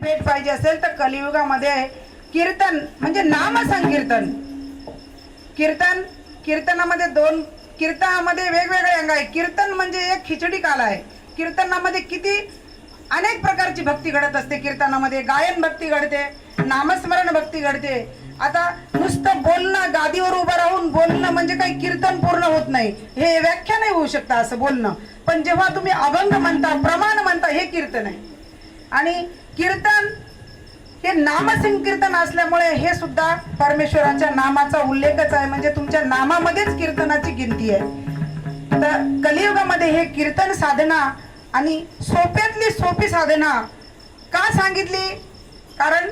भेट पाहिजे असेल तर कलियुगामध्ये कीर्तन म्हणजे नाम संकीर्तन. कीर्तनामध्ये कीर्तनामध्ये वेगवेगळे अंग आहे. कीर्तन म्हणजे एक खिचडी काला आहे. कीर्तनामध्ये किती अनेक प्रकारची भक्ती घडत असते. कीर्तनामध्ये गायन भक्ती घडते, नामस्मरण भक्ती घडते. आता नुसतं बोलणं, गादीवर उभं राहून बोलणं म्हणजे काही कीर्तन पूर्ण होत नाही, हे व्याख्या नाही होऊ शकता असं बोलणं. पण जेव्हा तुम्ही अभंग म्हणता, प्रमाण म्हणता, हे कीर्तन आहे. आणि कीर्तन हे नामसंकीर्तन असल्यामुळे हे सुद्धा परमेश्वराच्या नामाचा उल्लेखच आहे. म्हणजे तुमच्या नामामध्येच कीर्तनाची गिनती आहे. तर कलियुगामध्ये हे कीर्तन साधना आणि सोप्यातली सोपी साधना का सांगितली? कारण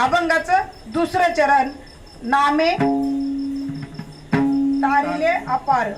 अभंगाचं दुसरं चरण नामे तारिले अपार.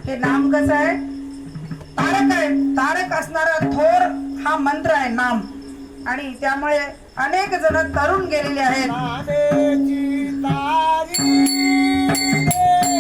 हे नाम कसं आहे? तारक आहे. तारक असणारा थोर हा मंत्र आहे नाम. आणि त्यामुळे अनेक जण तरुण गेलेले आहेत.